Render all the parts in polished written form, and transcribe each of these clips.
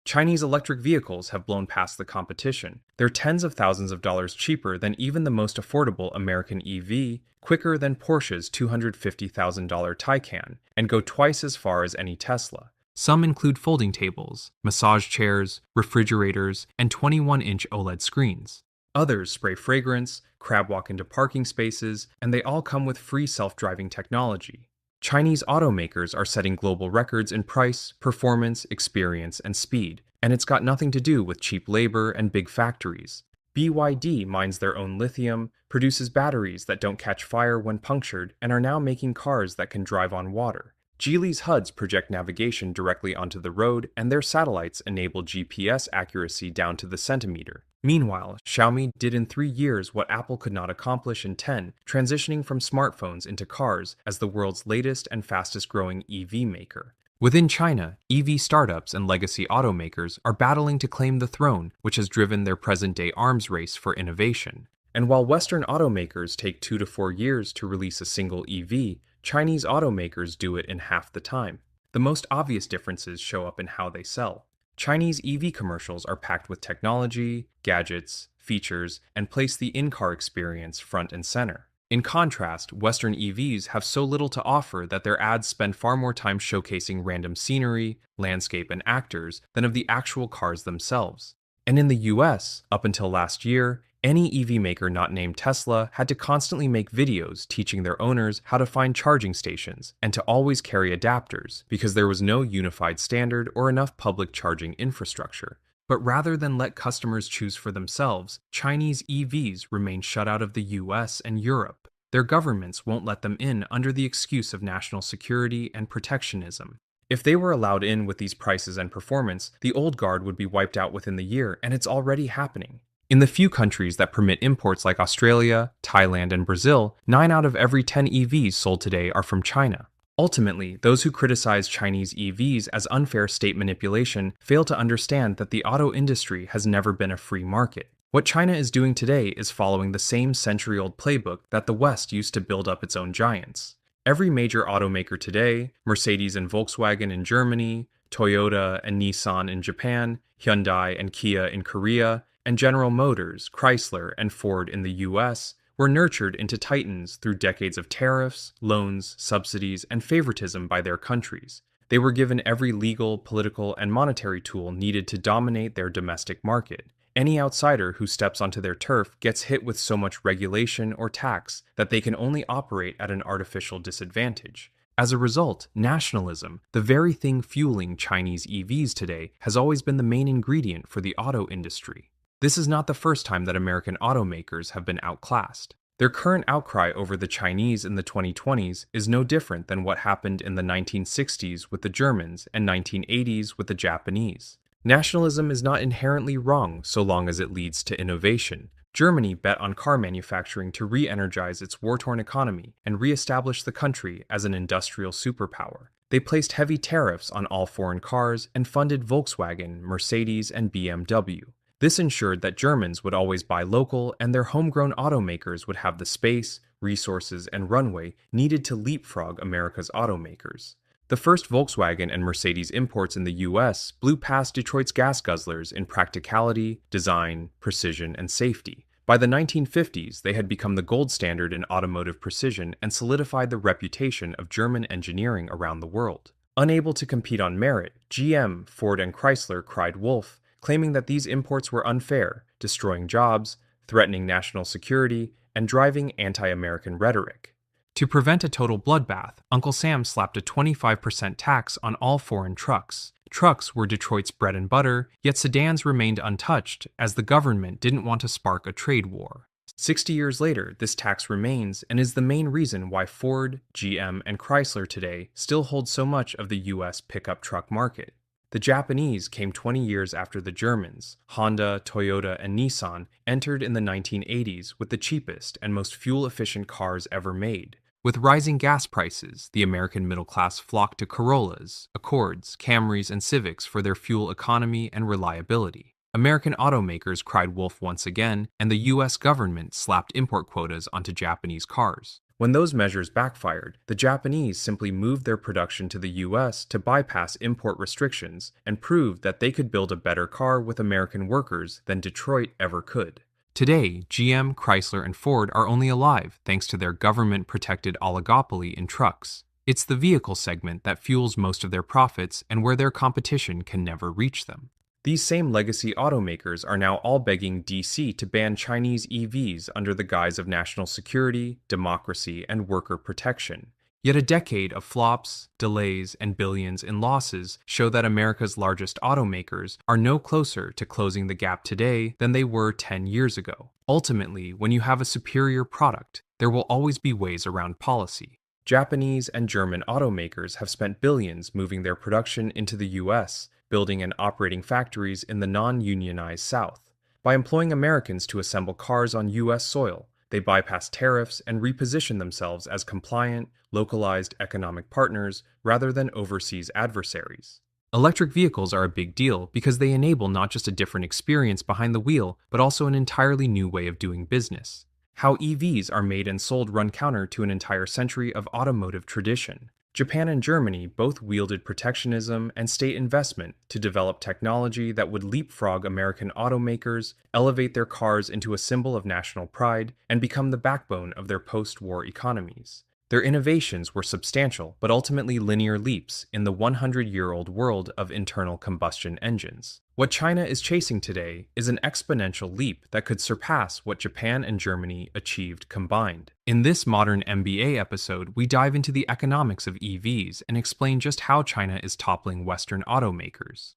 Chinese electric vehicles have blown past the competition. They're tens of thousands of dollars cheaper than even the most affordable American EV, quicker than Porsche's $250,000 Taycan, and go twice as far as any Tesla. Some include folding tables, massage chairs, refrigerators, and 21-inch OLED screens. Others spray fragrance, crab walk into parking spaces, and they all come with free self-driving technology. Chinese automakers are setting global records in price, performance, experience, and speed, and it's got nothing to do with cheap labor and big factories. BYD mines their own lithium, produces batteries that don't catch fire when punctured, and are now making cars that can drive on water. Geely's HUDs project navigation directly onto the road, and their satellites enable GPS accuracy down to the centimeter. Meanwhile, Xiaomi did in 3 years what Apple could not accomplish in 10, transitioning from smartphones into cars as the world's latest and fastest growing EV maker. Within China, EV startups and legacy automakers are battling to claim the throne, which has driven their present-day arms race for innovation. And while Western automakers take 2 to 4 years to release a single EV, Chinese automakers do it in half the time. The most obvious differences show up in how they sell. Chinese EV commercials are packed with technology, gadgets, features, and place the in-car experience front and center. In contrast, Western EVs have so little to offer that their ads spend far more time showcasing random scenery, landscape, and actors than of the actual cars themselves. And in the US, up until last year, any EV maker not named Tesla had to constantly make videos teaching their owners how to find charging stations and to always carry adapters because there was no unified standard or enough public charging infrastructure. But rather than let customers choose for themselves, Chinese EVs remain shut out of the US and Europe. Their governments won't let them in under the excuse of national security and protectionism. If they were allowed in with these prices and performance, the old guard would be wiped out within the year, and it's already happening. In the few countries that permit imports like Australia, Thailand, and Brazil, 9 out of every 10 EVs sold today are from China. Ultimately, those who criticize Chinese EVs as unfair state manipulation fail to understand that the auto industry has never been a free market. What China is doing today is following the same century-old playbook that the West used to build up its own giants. Every major automaker today, Mercedes and Volkswagen in Germany, Toyota and Nissan in Japan, Hyundai and Kia in Korea, and General Motors, Chrysler, and Ford in the US, were nurtured into titans through decades of tariffs, loans, subsidies, and favoritism by their countries. They were given every legal, political, and monetary tool needed to dominate their domestic market. Any outsider who steps onto their turf gets hit with so much regulation or tax that they can only operate at an artificial disadvantage. As a result, nationalism, the very thing fueling Chinese EVs today, has always been the main ingredient for the auto industry. This is not the first time that American automakers have been outclassed. Their current outcry over the Chinese in the 2020s is no different than what happened in the 1960s with the Germans and 1980s with the Japanese. Nationalism is not inherently wrong so long as it leads to innovation. Germany bet on car manufacturing to re-energize its war-torn economy and re-establish the country as an industrial superpower. They placed heavy tariffs on all foreign cars and funded Volkswagen, Mercedes, and BMW. This ensured that Germans would always buy local and their homegrown automakers would have the space, resources, and runway needed to leapfrog America's automakers. The first Volkswagen and Mercedes imports in the US blew past Detroit's gas guzzlers in practicality, design, precision, and safety. By the 1950s, they had become the gold standard in automotive precision and solidified the reputation of German engineering around the world. Unable to compete on merit, GM, Ford, and Chrysler cried wolf, claiming that these imports were unfair, destroying jobs, threatening national security, and driving anti-American rhetoric. To prevent a total bloodbath, Uncle Sam slapped a 25% tax on all foreign trucks. Trucks were Detroit's bread and butter, yet sedans remained untouched, as the government didn't want to spark a trade war. 60 years later, this tax remains and is the main reason why Ford, GM, and Chrysler today still hold so much of the US pickup truck market. The Japanese came 20 years after the Germans. Honda, Toyota, and Nissan entered in the 1980s with the cheapest and most fuel-efficient cars ever made. With rising gas prices, the American middle class flocked to Corollas, Accords, Camrys, and Civics for their fuel economy and reliability. American automakers cried wolf once again, and the US government slapped import quotas onto Japanese cars. When those measures backfired, the Japanese simply moved their production to the US to bypass import restrictions and proved that they could build a better car with American workers than Detroit ever could. Today, GM, Chrysler, and Ford are only alive thanks to their government-protected oligopoly in trucks. It's the vehicle segment that fuels most of their profits and where their competition can never reach them. These same legacy automakers are now all begging DC to ban Chinese EVs under the guise of national security, democracy, and worker protection. Yet a decade of flops, delays, and billions in losses show that America's largest automakers are no closer to closing the gap today than they were 10 years ago. Ultimately, when you have a superior product, there will always be ways around policy. Japanese and German automakers have spent billions moving their production into the US, building and operating factories in the non-unionized South. By employing Americans to assemble cars on US soil, they bypass tariffs and reposition themselves as compliant, localized economic partners rather than overseas adversaries. Electric vehicles are a big deal because they enable not just a different experience behind the wheel, but also an entirely new way of doing business. How EVs are made and sold run counter to an entire century of automotive tradition. Japan and Germany both wielded protectionism and state investment to develop technology that would leapfrog American automakers, elevate their cars into a symbol of national pride, and become the backbone of their post-war economies. Their innovations were substantial but ultimately linear leaps in the 100-year-old world of internal combustion engines. What China is chasing today is an exponential leap that could surpass what Japan and Germany achieved combined. In this Modern MBA episode, we dive into the economics of EVs and explain just how China is toppling Western automakers.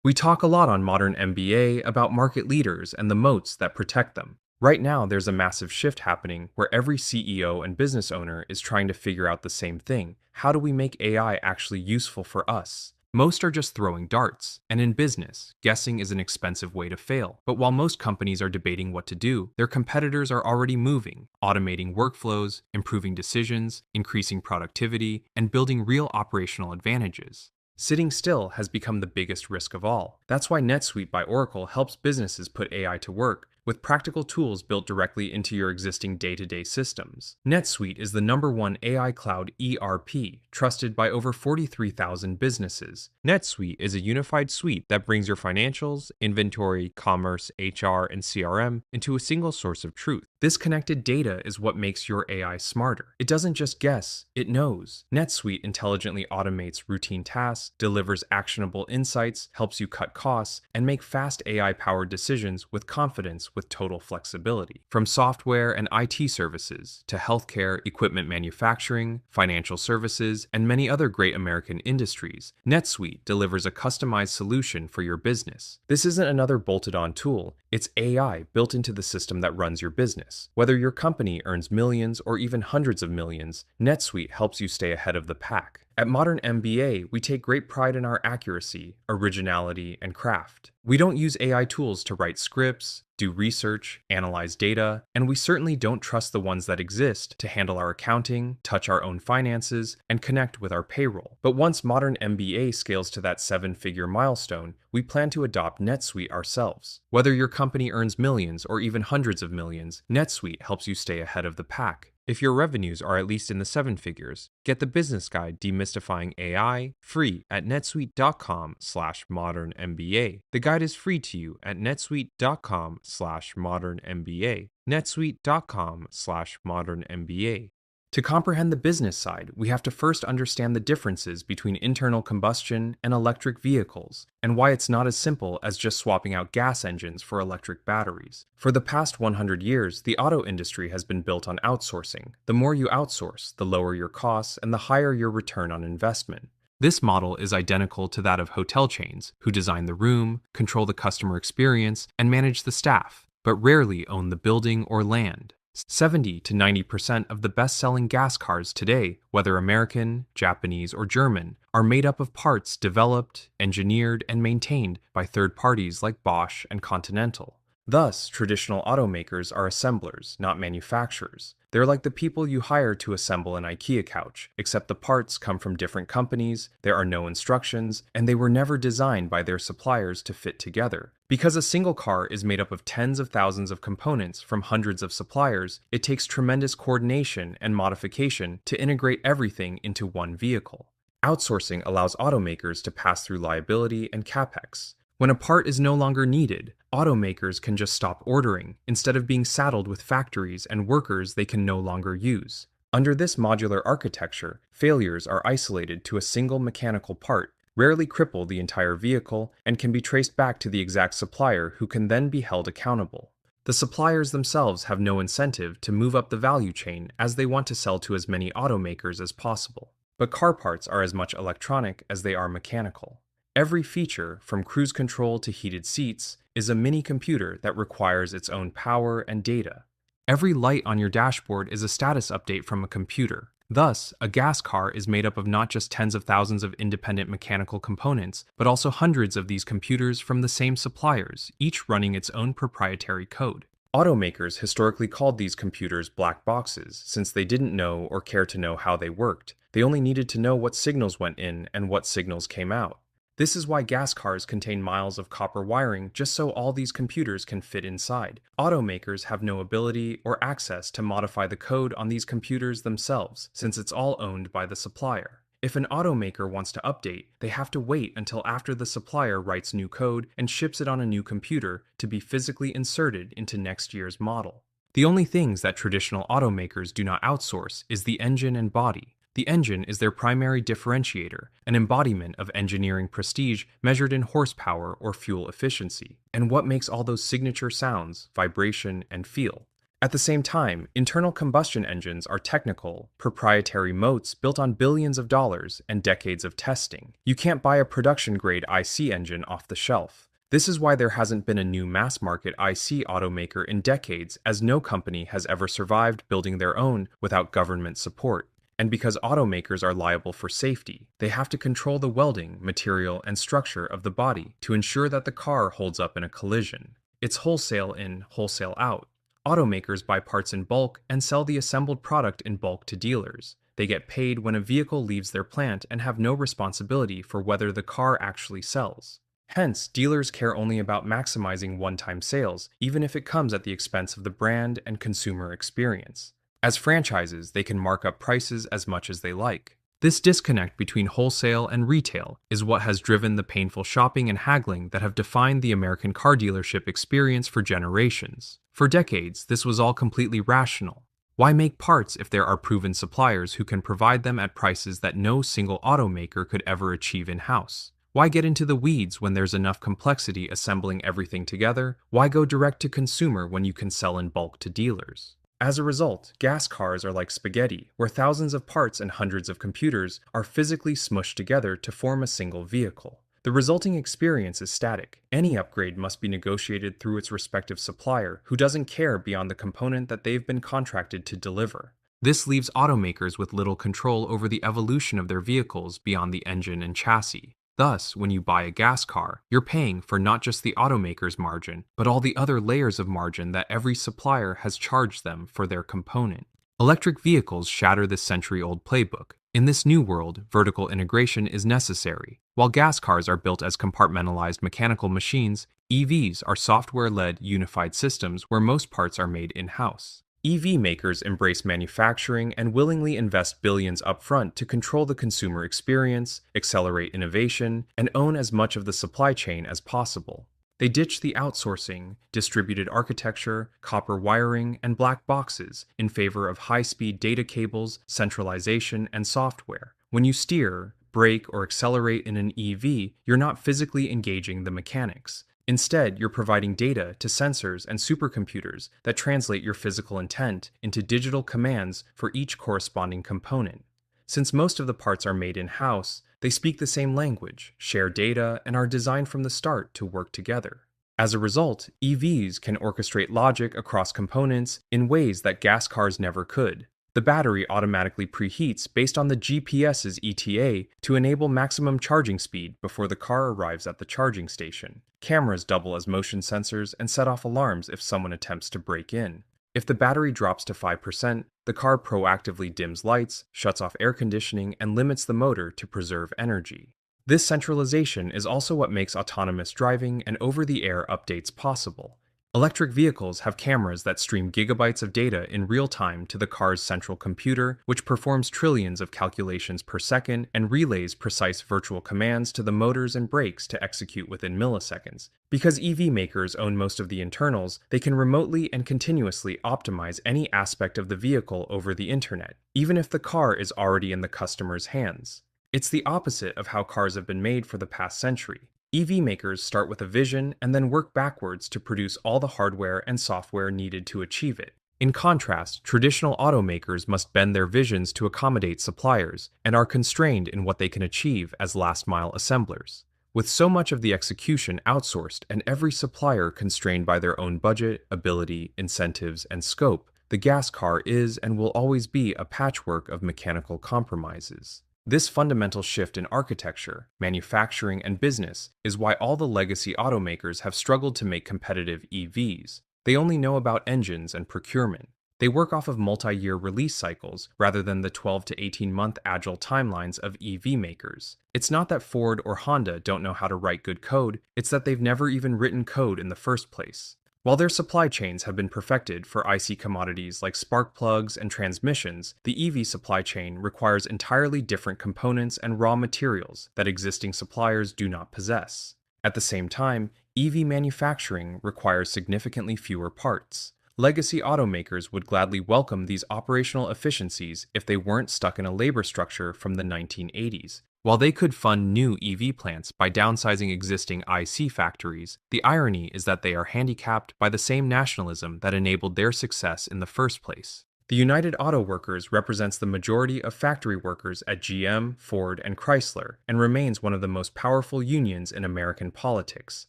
We talk a lot on Modern MBA about market leaders and the moats that protect them. Right now, there's a massive shift happening where every CEO and business owner is trying to figure out the same thing. How do we make AI actually useful for us? Most are just throwing darts, and in business, guessing is an expensive way to fail. But while most companies are debating what to do, their competitors are already moving, automating workflows, improving decisions, increasing productivity, and building real operational advantages. Sitting still has become the biggest risk of all. That's why NetSuite by Oracle helps businesses put AI to work with practical tools built directly into your existing day-to-day systems. NetSuite is the #1 AI cloud ERP, trusted by over 43,000 businesses. NetSuite is a unified suite that brings your financials, inventory, commerce, HR, and CRM into a single source of truth. This connected data is what makes your AI smarter. It doesn't just guess, it knows. NetSuite intelligently automates routine tasks, delivers actionable insights, helps you cut costs, and make fast AI-powered decisions with confidence with total flexibility. From software and IT services to healthcare, equipment manufacturing, financial services, and many other great American industries, NetSuite delivers a customized solution for your business. This isn't another bolted-on tool, it's AI built into the system that runs your business. Whether your company earns millions or even hundreds of millions, NetSuite helps you stay ahead of the pack. At Modern MBA, we take great pride in our accuracy, originality, and craft. We don't use AI tools to write scripts, do research, analyze data, and we certainly don't trust the ones that exist to handle our accounting, touch our own finances, and connect with our payroll. But once Modern MBA scales to that 7-figure milestone, we plan to adopt NetSuite ourselves. Whether your company earns millions or even hundreds of millions, NetSuite helps you stay ahead of the pack. If your revenues are at least in the 7 figures, get the business guide Demystifying AI free at netsuite.com/modernmba. The guide is free to you at netsuite.com/modernmba. netsuite.com/modernmba. To comprehend the business side, we have to first understand the differences between internal combustion and electric vehicles, and why it's not as simple as just swapping out gas engines for electric batteries. For the past 100 years, the auto industry has been built on outsourcing. The more you outsource, the lower your costs and the higher your return on investment. This model is identical to that of hotel chains, who design the room, control the customer experience, and manage the staff, but rarely own the building or land. 70 to 90% of the best-selling gas cars today, whether American, Japanese, or German, are made up of parts developed, engineered, and maintained by third parties like Bosch and Continental. Thus, traditional automakers are assemblers, not manufacturers. They're like the people you hire to assemble an IKEA couch, except the parts come from different companies, there are no instructions, and they were never designed by their suppliers to fit together. Because a single car is made up of tens of thousands of components from hundreds of suppliers, it takes tremendous coordination and modification to integrate everything into one vehicle. Outsourcing allows automakers to pass through liability and capex. When a part is no longer needed, automakers can just stop ordering, instead of being saddled with factories and workers they can no longer use. Under this modular architecture, failures are isolated to a single mechanical part, rarely cripple the entire vehicle, and can be traced back to the exact supplier who can then be held accountable. The suppliers themselves have no incentive to move up the value chain as they want to sell to as many automakers as possible. But car parts are as much electronic as they are mechanical. Every feature, from cruise control to heated seats, is a mini computer that requires its own power and data. Every light on your dashboard is a status update from a computer. Thus, a gas car is made up of not just tens of thousands of independent mechanical components, but also hundreds of these computers from the same suppliers, each running its own proprietary code. Automakers historically called these computers black boxes, since they didn't know or care to know how they worked. They only needed to know what signals went in and what signals came out. This is why gas cars contain miles of copper wiring just so all these computers can fit inside. Automakers have no ability or access to modify the code on these computers themselves, since it's all owned by the supplier. If an automaker wants to update, they have to wait until after the supplier writes new code and ships it on a new computer to be physically inserted into next year's model. The only things that traditional automakers do not outsource is the engine and body. The engine is their primary differentiator, an embodiment of engineering prestige measured in horsepower or fuel efficiency, and what makes all those signature sounds, vibration, and feel. At the same time, internal combustion engines are technical, proprietary moats built on billions of dollars and decades of testing. You can't buy a production-grade IC engine off the shelf. This is why there hasn't been a new mass-market IC automaker in decades, as no company has ever survived building their own without government support. And because automakers are liable for safety, they have to control the welding, material, and structure of the body to ensure that the car holds up in a collision. It's wholesale in, wholesale out. Automakers buy parts in bulk and sell the assembled product in bulk to dealers. They get paid when a vehicle leaves their plant and have no responsibility for whether the car actually sells. Hence, dealers care only about maximizing one-time sales, even if it comes at the expense of the brand and consumer experience. As franchises, they can mark up prices as much as they like. This disconnect between wholesale and retail is what has driven the painful shopping and haggling that have defined the American car dealership experience for generations. For decades, this was all completely rational. Why make parts if there are proven suppliers who can provide them at prices that no single automaker could ever achieve in-house? Why get into the weeds when there's enough complexity assembling everything together? Why go direct to consumer when you can sell in bulk to dealers? As a result, gas cars are like spaghetti, where thousands of parts and hundreds of computers are physically smushed together to form a single vehicle. The resulting experience is static. Any upgrade must be negotiated through its respective supplier, who doesn't care beyond the component that they've been contracted to deliver. This leaves automakers with little control over the evolution of their vehicles beyond the engine and chassis. Thus, when you buy a gas car, you're paying for not just the automaker's margin, but all the other layers of margin that every supplier has charged them for their component. Electric vehicles shatter this century-old playbook. In this new world, vertical integration is necessary. While gas cars are built as compartmentalized mechanical machines, EVs are software-led unified systems where most parts are made in-house. EV makers embrace manufacturing and willingly invest billions upfront to control the consumer experience, accelerate innovation, and own as much of the supply chain as possible. They ditch the outsourcing, distributed architecture, copper wiring, and black boxes in favor of high-speed data cables, centralization, and software. When you steer, brake, or accelerate in an EV, you're not physically engaging the mechanics. Instead, you're providing data to sensors and supercomputers that translate your physical intent into digital commands for each corresponding component. Since most of the parts are made in-house, they speak the same language, share data, and are designed from the start to work together. As a result, EVs can orchestrate logic across components in ways that gas cars never could. The battery automatically preheats based on the GPS's ETA to enable maximum charging speed before the car arrives at the charging station. Cameras double as motion sensors and set off alarms if someone attempts to break in. If the battery drops to 5%, the car proactively dims lights, shuts off air conditioning, and limits the motor to preserve energy. This centralization is also what makes autonomous driving and over-the-air updates possible. Electric vehicles have cameras that stream gigabytes of data in real time to the car's central computer, which performs trillions of calculations per second and relays precise virtual commands to the motors and brakes to execute within milliseconds. Because EV makers own most of the internals, they can remotely and continuously optimize any aspect of the vehicle over the internet, even if the car is already in the customer's hands. It's the opposite of how cars have been made for the past century. EV makers start with a vision and then work backwards to produce all the hardware and software needed to achieve it. In contrast, traditional automakers must bend their visions to accommodate suppliers and are constrained in what they can achieve as last-mile assemblers. With so much of the execution outsourced and every supplier constrained by their own budget, ability, incentives, and scope, the gas car is and will always be a patchwork of mechanical compromises. This fundamental shift in architecture, manufacturing, and business is why all the legacy automakers have struggled to make competitive EVs. They only know about engines and procurement. They work off of multi-year release cycles rather than the 12 to 18-month agile timelines of EV makers. It's not that Ford or Honda don't know how to write good code, it's that they've never even written code in the first place. While their supply chains have been perfected for IC commodities like spark plugs and transmissions, the EV supply chain requires entirely different components and raw materials that existing suppliers do not possess. At the same time, EV manufacturing requires significantly fewer parts. Legacy automakers would gladly welcome these operational efficiencies if they weren't stuck in a labor structure from the 1980s. While they could fund new EV plants by downsizing existing IC factories, the irony is that they are handicapped by the same nationalism that enabled their success in the first place. The United Auto Workers represents the majority of factory workers at GM, Ford, and Chrysler, and remains one of the most powerful unions in American politics.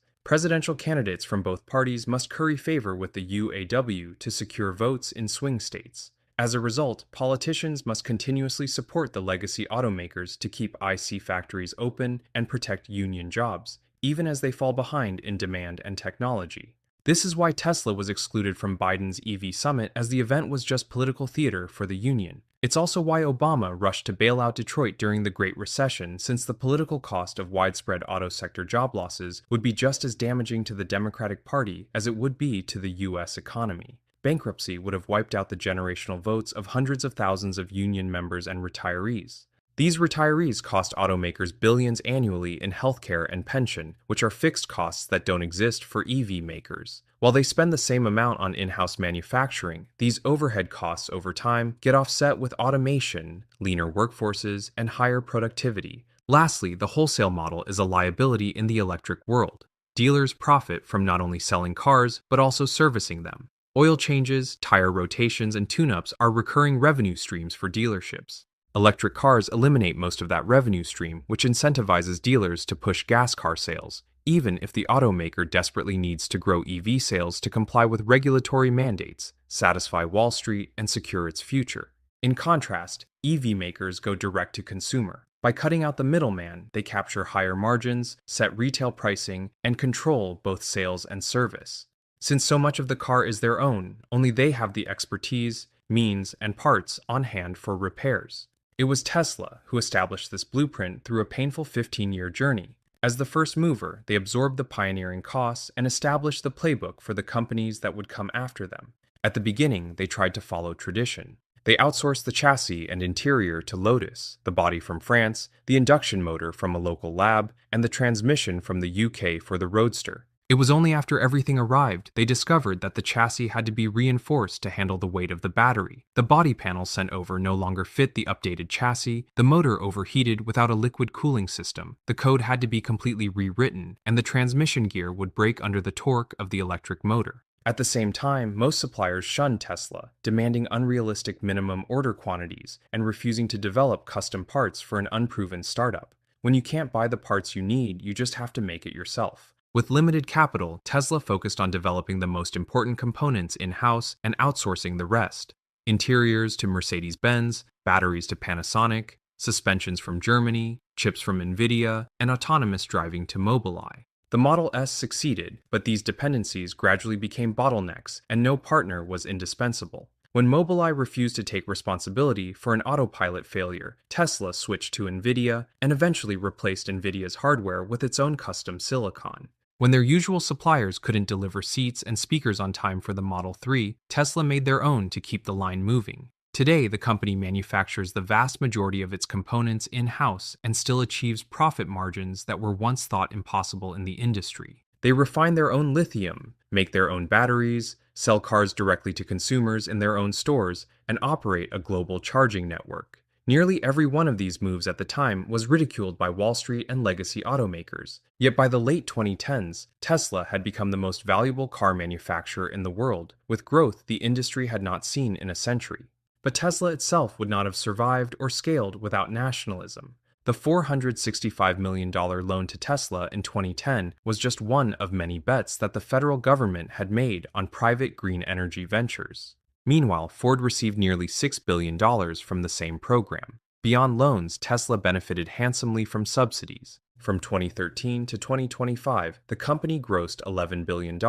Presidential candidates from both parties must curry favor with the UAW to secure votes in swing states. As a result, politicians must continuously support the legacy automakers to keep IC factories open and protect union jobs, even as they fall behind in demand and technology. This is why Tesla was excluded from Biden's EV summit, as the event was just political theater for the union. It's also why Obama rushed to bail out Detroit during the Great Recession, since the political cost of widespread auto sector job losses would be just as damaging to the Democratic Party as it would be to the U.S. economy. Bankruptcy would have wiped out the generational votes of hundreds of thousands of union members and retirees. These retirees cost automakers billions annually in healthcare and pension, which are fixed costs that don't exist for EV makers. While they spend the same amount on in-house manufacturing, these overhead costs over time get offset with automation, leaner workforces, and higher productivity. Lastly, the wholesale model is a liability in the electric world. Dealers profit from not only selling cars, but also servicing them. Oil changes, tire rotations, and tune-ups are recurring revenue streams for dealerships. Electric cars eliminate most of that revenue stream, which incentivizes dealers to push gas car sales, even if the automaker desperately needs to grow EV sales to comply with regulatory mandates, satisfy Wall Street, and secure its future. In contrast, EV makers go direct to consumer. By cutting out the middleman, they capture higher margins, set retail pricing, and control both sales and service. Since so much of the car is their own, only they have the expertise, means, and parts on hand for repairs. It was Tesla who established this blueprint through a painful 15-year journey. As the first mover, they absorbed the pioneering costs and established the playbook for the companies that would come after them. At the beginning, they tried to follow tradition. They outsourced the chassis and interior to Lotus, the body from France, the induction motor from a local lab, and the transmission from the UK for the Roadster. It was only after everything arrived they discovered that the chassis had to be reinforced to handle the weight of the battery. The body panels sent over no longer fit the updated chassis, the motor overheated without a liquid cooling system, the code had to be completely rewritten, and the transmission gear would break under the torque of the electric motor. At the same time, most suppliers shunned Tesla, demanding unrealistic minimum order quantities and refusing to develop custom parts for an unproven startup. When you can't buy the parts you need, you just have to make it yourself. With limited capital, Tesla focused on developing the most important components in-house and outsourcing the rest. Interiors to Mercedes-Benz, batteries to Panasonic, suspensions from Germany, chips from Nvidia, and autonomous driving to Mobileye. The Model S succeeded, but these dependencies gradually became bottlenecks, and no partner was indispensable. When Mobileye refused to take responsibility for an autopilot failure, Tesla switched to Nvidia and eventually replaced Nvidia's hardware with its own custom silicon. When their usual suppliers couldn't deliver seats and speakers on time for the Model 3, Tesla made their own to keep the line moving. Today, the company manufactures the vast majority of its components in-house and still achieves profit margins that were once thought impossible in the industry. They refine their own lithium, make their own batteries, sell cars directly to consumers in their own stores, and operate a global charging network. Nearly every one of these moves at the time was ridiculed by Wall Street and legacy automakers. Yet by the late 2010s, Tesla had become the most valuable car manufacturer in the world, with growth the industry had not seen in a century. But Tesla itself would not have survived or scaled without nationalism. The $465 million loan to Tesla in 2010 was just one of many bets that the federal government had made on private green energy ventures. Meanwhile, Ford received nearly $6 billion from the same program. Beyond loans, Tesla benefited handsomely from subsidies. From 2013 to 2025, the company grossed $11 billion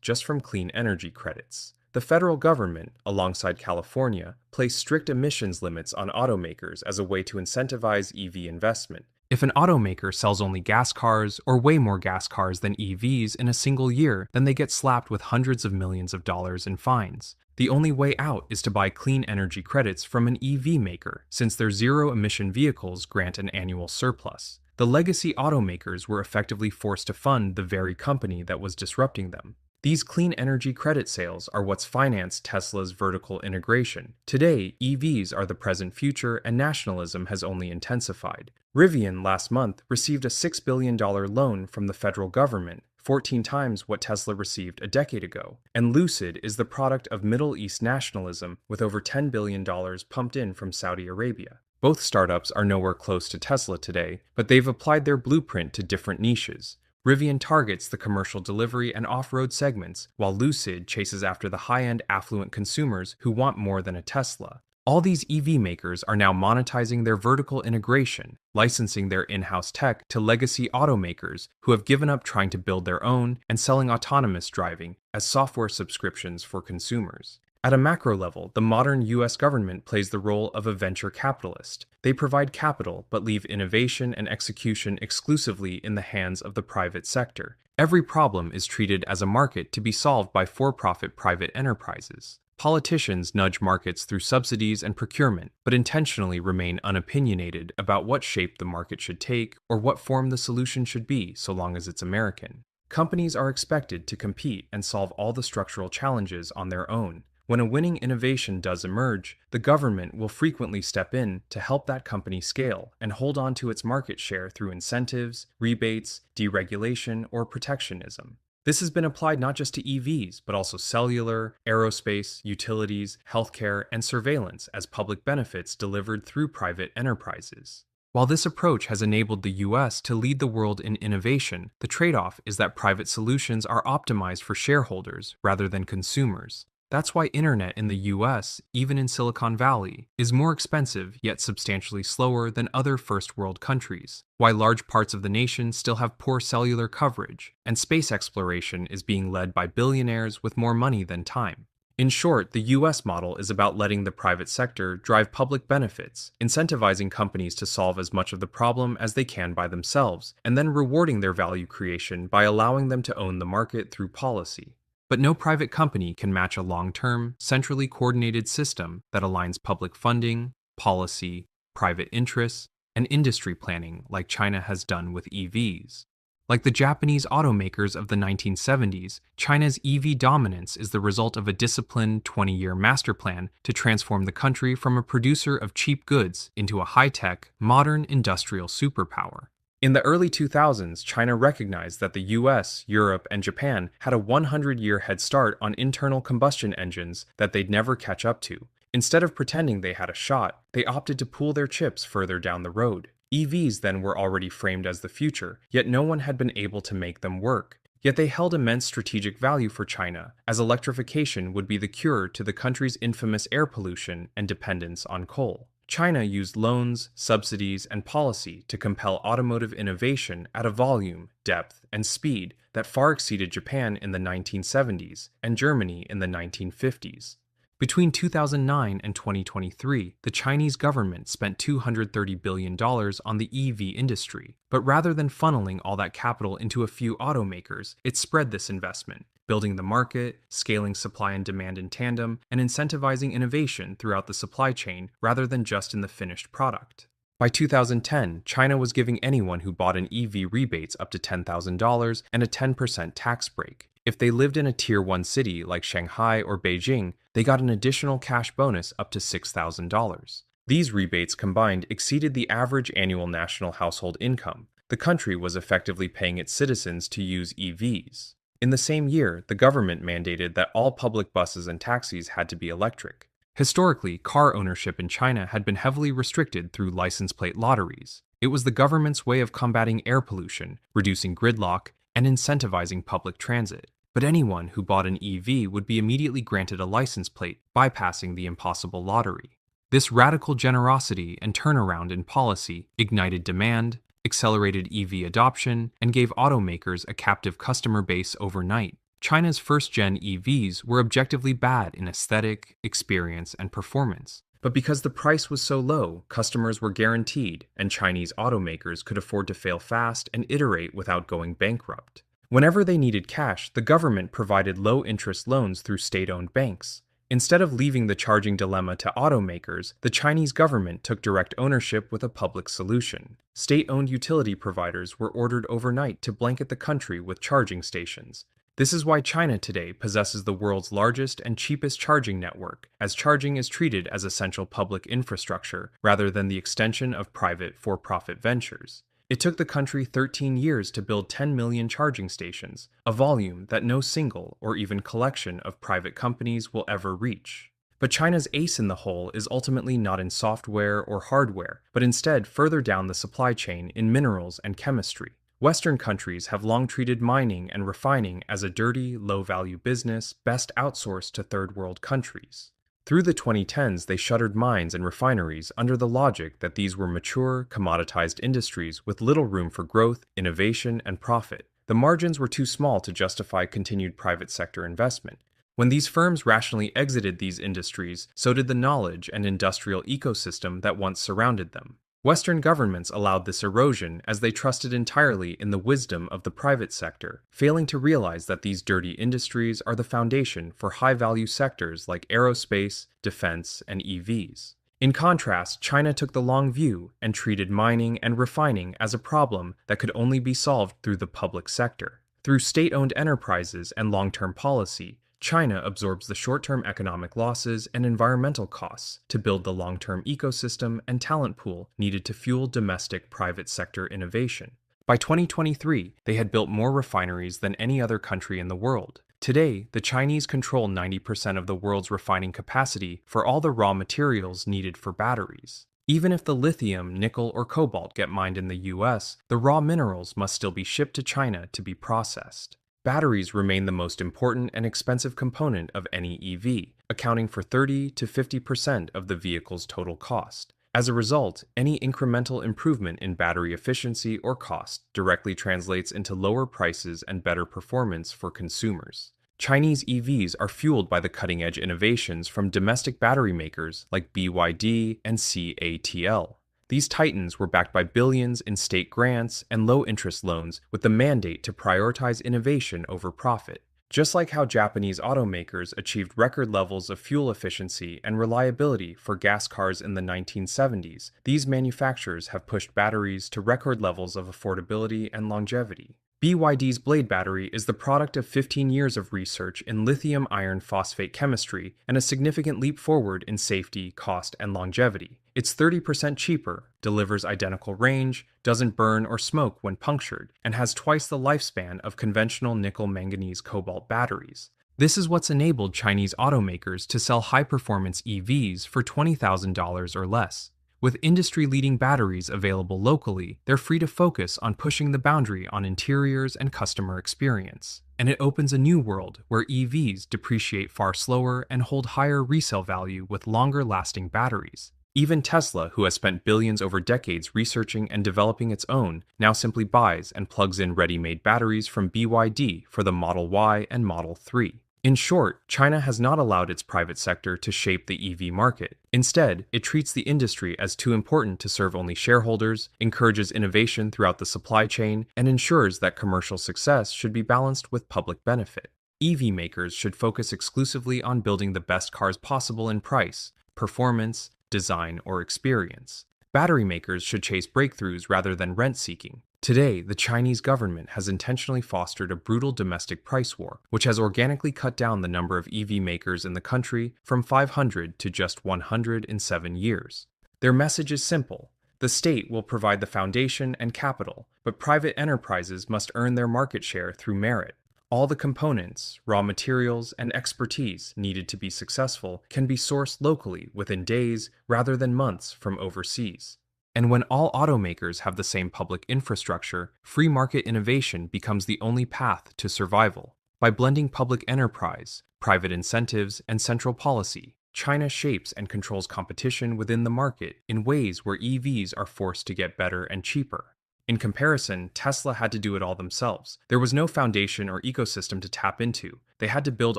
just from clean energy credits. The federal government, alongside California, placed strict emissions limits on automakers as a way to incentivize EV investment. If an automaker sells only gas cars or way more gas cars than EVs in a single year, then they get slapped with hundreds of millions of dollars in fines. The only way out is to buy clean energy credits from an EV maker, since their zero-emission vehicles grant an annual surplus. The legacy automakers were effectively forced to fund the very company that was disrupting them. These clean energy credit sales are what's financed Tesla's vertical integration. Today, EVs are the present future, and nationalism has only intensified. Rivian last month received a $6 billion loan from the federal government, 14 times what Tesla received a decade ago. And Lucid is the product of Middle East nationalism, with over $10 billion pumped in from Saudi Arabia. Both startups are nowhere close to Tesla today, but they've applied their blueprint to different niches. Rivian targets the commercial delivery and off-road segments, while Lucid chases after the high-end affluent consumers who want more than a Tesla. All these EV makers are now monetizing their vertical integration, licensing their in-house tech to legacy automakers who have given up trying to build their own and selling autonomous driving as software subscriptions for consumers. At a macro level, the modern US government plays the role of a venture capitalist. They provide capital but leave innovation and execution exclusively in the hands of the private sector. Every problem is treated as a market to be solved by for-profit private enterprises. Politicians nudge markets through subsidies and procurement, but intentionally remain unopinionated about what shape the market should take or what form the solution should be so long as it's American. Companies are expected to compete and solve all the structural challenges on their own. When a winning innovation does emerge, the government will frequently step in to help that company scale and hold on to its market share through incentives, rebates, deregulation, or protectionism. This has been applied not just to EVs, but also cellular, aerospace, utilities, healthcare, and surveillance as public benefits delivered through private enterprises. While this approach has enabled the US to lead the world in innovation, the trade-off is that private solutions are optimized for shareholders rather than consumers. That's why internet in the US, even in Silicon Valley, is more expensive yet substantially slower than other first world countries, why large parts of the nation still have poor cellular coverage, and space exploration is being led by billionaires with more money than time. In short, the US model is about letting the private sector drive public benefits, incentivizing companies to solve as much of the problem as they can by themselves, and then rewarding their value creation by allowing them to own the market through policy. But no private company can match a long-term, centrally coordinated system that aligns public funding, policy, private interests, and industry planning like China has done with EVs. Like the Japanese automakers of the 1970s, China's EV dominance is the result of a disciplined 20-year master plan to transform the country from a producer of cheap goods into a high-tech, modern industrial superpower. In the early 2000s, China recognized that the US, Europe, and Japan had a 100-year head start on internal combustion engines that they'd never catch up to. Instead of pretending they had a shot, they opted to pool their chips further down the road. EVs then were already framed as the future, yet no one had been able to make them work. Yet they held immense strategic value for China, as electrification would be the cure to the country's infamous air pollution and dependence on coal. China used loans, subsidies, and policy to compel automotive innovation at a volume, depth, and speed that far exceeded Japan in the 1970s and Germany in the 1950s. Between 2009 and 2023, the Chinese government spent $230 billion on the EV industry, but rather than funneling all that capital into a few automakers, it spread this investment, building the market, scaling supply and demand in tandem, and incentivizing innovation throughout the supply chain rather than just in the finished product. By 2010, China was giving anyone who bought an EV rebates up to $10,000 and a 10% tax break. If they lived in a Tier 1 city like Shanghai or Beijing, they got an additional cash bonus up to $6,000. These rebates combined exceeded the average annual national household income. The country was effectively paying its citizens to use EVs. In the same year, the government mandated that all public buses and taxis had to be electric. Historically, car ownership in China had been heavily restricted through license plate lotteries. It was the government's way of combating air pollution, reducing gridlock, and incentivizing public transit. But anyone who bought an EV would be immediately granted a license plate, bypassing the impossible lottery. This radical generosity and turnaround in policy ignited demand, accelerated EV adoption, and gave automakers a captive customer base overnight. China's first-gen EVs were objectively bad in aesthetic, experience, and performance. But because the price was so low, customers were guaranteed, and Chinese automakers could afford to fail fast and iterate without going bankrupt. Whenever they needed cash, the government provided low-interest loans through state-owned banks. Instead of leaving the charging dilemma to automakers, the Chinese government took direct ownership with a public solution. State-owned utility providers were ordered overnight to blanket the country with charging stations. This is why China today possesses the world's largest and cheapest charging network, as charging is treated as essential public infrastructure rather than the extension of private for-profit ventures. It took the country 13 years to build 10 million charging stations, a volume that no single or even collection of private companies will ever reach. But China's ace in the hole is ultimately not in software or hardware, but instead further down the supply chain in minerals and chemistry. Western countries have long treated mining and refining as a dirty, low-value business best outsourced to third-world countries. Through the 2010s, they shuttered mines and refineries under the logic that these were mature, commoditized industries with little room for growth, innovation, and profit. The margins were too small to justify continued private sector investment. When these firms rationally exited these industries, so did the knowledge and industrial ecosystem that once surrounded them. Western governments allowed this erosion as they trusted entirely in the wisdom of the private sector, failing to realize that these dirty industries are the foundation for high-value sectors like aerospace, defense, and EVs. In contrast, China took the long view and treated mining and refining as a problem that could only be solved through the public sector. Through state-owned enterprises and long-term policy, China absorbs the short-term economic losses and environmental costs to build the long-term ecosystem and talent pool needed to fuel domestic private sector innovation. By 2023, they had built more refineries than any other country in the world. Today, the Chinese control 90% of the world's refining capacity for all the raw materials needed for batteries. Even if the lithium, nickel, or cobalt get mined in the US, the raw minerals must still be shipped to China to be processed. Batteries remain the most important and expensive component of any EV, accounting for 30 to 50% of the vehicle's total cost. As a result, any incremental improvement in battery efficiency or cost directly translates into lower prices and better performance for consumers. Chinese EVs are fueled by the cutting-edge innovations from domestic battery makers like BYD and CATL. These titans were backed by billions in state grants and low-interest loans with the mandate to prioritize innovation over profit. Just like how Japanese automakers achieved record levels of fuel efficiency and reliability for gas cars in the 1970s, these manufacturers have pushed batteries to record levels of affordability and longevity. BYD's Blade battery is the product of 15 years of research in lithium iron phosphate chemistry and a significant leap forward in safety, cost, and longevity. It's 30% cheaper, delivers identical range, doesn't burn or smoke when punctured, and has twice the lifespan of conventional nickel-manganese-cobalt batteries. This is what's enabled Chinese automakers to sell high-performance EVs for $20,000 or less. With industry-leading batteries available locally, they're free to focus on pushing the boundary on interiors and customer experience. And it opens a new world where EVs depreciate far slower and hold higher resale value with longer-lasting batteries. Even Tesla, who has spent billions over decades researching and developing its own, now simply buys and plugs in ready-made batteries from BYD for the Model Y and Model 3. In short, China has not allowed its private sector to shape the EV market. Instead, it treats the industry as too important to serve only shareholders, encourages innovation throughout the supply chain, and ensures that commercial success should be balanced with public benefit. EV makers should focus exclusively on building the best cars possible in price, performance, design, or experience. Battery makers should chase breakthroughs rather than rent-seeking. Today, the Chinese government has intentionally fostered a brutal domestic price war, which has organically cut down the number of EV makers in the country from 500 to just 100 in 7 years. Their message is simple. The state will provide the foundation and capital, but private enterprises must earn their market share through merit. All the components, raw materials, and expertise needed to be successful can be sourced locally within days rather than months from overseas. And when all automakers have the same public infrastructure, free market innovation becomes the only path to survival. By blending public enterprise, private incentives, and central policy, China shapes and controls competition within the market in ways where EVs are forced to get better and cheaper. In comparison, Tesla had to do it all themselves. There was no foundation or ecosystem to tap into. They had to build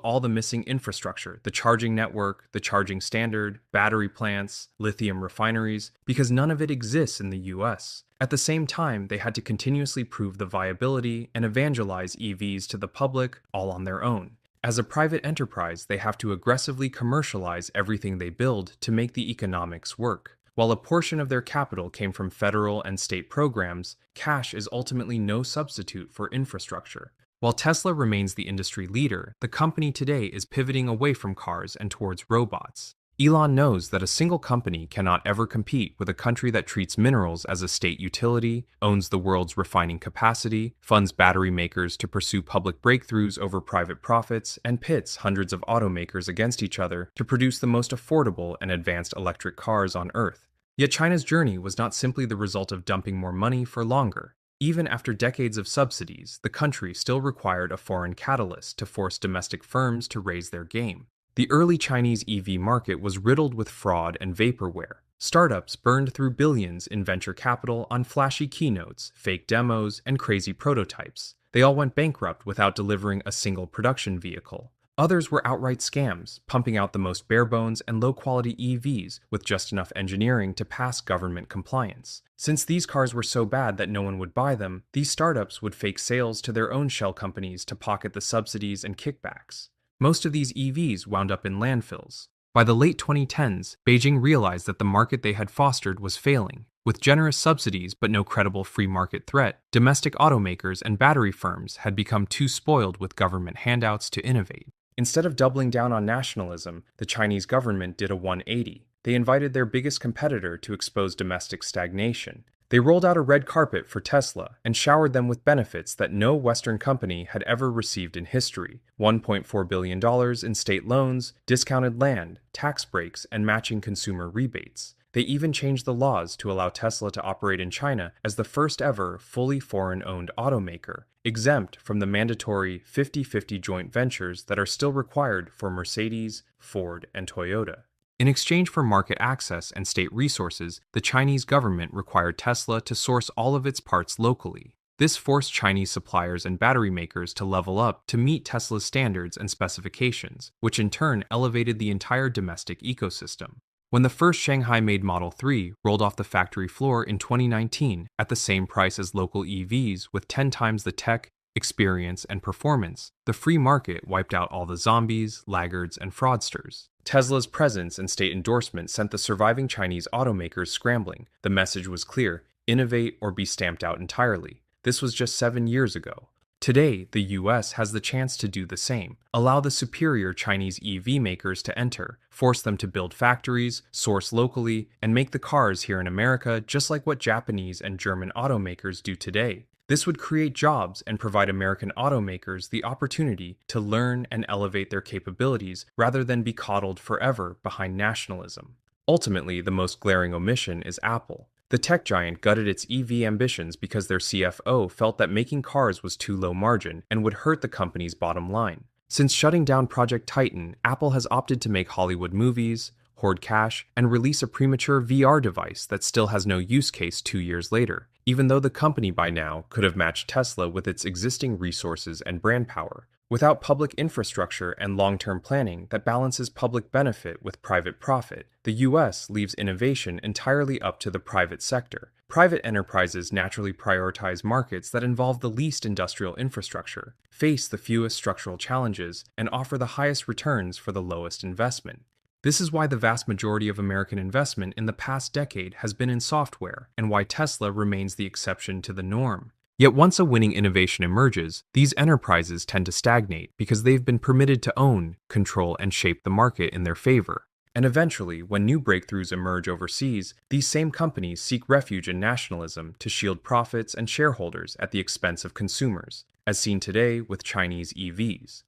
all the missing infrastructure, the charging network, the charging standard, battery plants, lithium refineries, because none of it exists in the US. At the same time, they had to continuously prove the viability and evangelize EVs to the public all on their own. As a private enterprise, they have to aggressively commercialize everything they build to make the economics work. While a portion of their capital came from federal and state programs, cash is ultimately no substitute for infrastructure. While Tesla remains the industry leader, the company today is pivoting away from cars and towards robots. Elon knows that a single company cannot ever compete with a country that treats minerals as a state utility, owns the world's refining capacity, funds battery makers to pursue public breakthroughs over private profits, and pits hundreds of automakers against each other to produce the most affordable and advanced electric cars on Earth. Yet China's journey was not simply the result of dumping more money for longer. Even after decades of subsidies, the country still required a foreign catalyst to force domestic firms to raise their game. The early Chinese EV market was riddled with fraud and vaporware. Startups burned through billions in venture capital on flashy keynotes, fake demos, and crazy prototypes. They all went bankrupt without delivering a single production vehicle. Others were outright scams, pumping out the most bare-bones and low-quality EVs with just enough engineering to pass government compliance. Since these cars were so bad that no one would buy them, these startups would fake sales to their own shell companies to pocket the subsidies and kickbacks. Most of these EVs wound up in landfills. By the late 2010s, Beijing realized that the market they had fostered was failing. With generous subsidies but no credible free market threat, domestic automakers and battery firms had become too spoiled with government handouts to innovate. Instead of doubling down on nationalism, the Chinese government did a 180. They invited their biggest competitor to expose domestic stagnation. They rolled out a red carpet for Tesla and showered them with benefits that no Western company had ever received in history: $1.4 billion in state loans, discounted land, tax breaks, and matching consumer rebates. They even changed the laws to allow Tesla to operate in China as the first ever fully foreign-owned automaker, exempt from the mandatory 50-50 joint ventures that are still required for Mercedes, Ford, and Toyota. In exchange for market access and state resources, the Chinese government required Tesla to source all of its parts locally. This forced Chinese suppliers and battery makers to level up to meet Tesla's standards and specifications, which in turn elevated the entire domestic ecosystem. When the first Shanghai-made Model 3 rolled off the factory floor in 2019 at the same price as local EVs with 10 times the tech, experience, and performance, the free market wiped out all the zombies, laggards, and fraudsters. Tesla's presence and state endorsement sent the surviving Chinese automakers scrambling. The message was clear: innovate or be stamped out entirely. This was just 7 years ago. Today, the US has the chance to do the same. Allow the superior Chinese EV makers to enter, force them to build factories, source locally, and make the cars here in America just like what Japanese and German automakers do today. This would create jobs and provide American automakers the opportunity to learn and elevate their capabilities rather than be coddled forever behind nationalism. Ultimately, the most glaring omission is Apple. The tech giant gutted its EV ambitions because their CFO felt that making cars was too low margin and would hurt the company's bottom line. Since shutting down Project Titan, Apple has opted to make Hollywood movies, hoard cash, and release a premature VR device that still has no use case 2 years later, even though the company by now could have matched Tesla with its existing resources and brand power. Without public infrastructure and long-term planning that balances public benefit with private profit, the US leaves innovation entirely up to the private sector. Private enterprises naturally prioritize markets that involve the least industrial infrastructure, face the fewest structural challenges, and offer the highest returns for the lowest investment. This is why the vast majority of American investment in the past decade has been in software, and why Tesla remains the exception to the norm. Yet once a winning innovation emerges, these enterprises tend to stagnate because they've been permitted to own, control, and shape the market in their favor. And eventually, when new breakthroughs emerge overseas, these same companies seek refuge in nationalism to shield profits and shareholders at the expense of consumers, as seen today with Chinese EVs.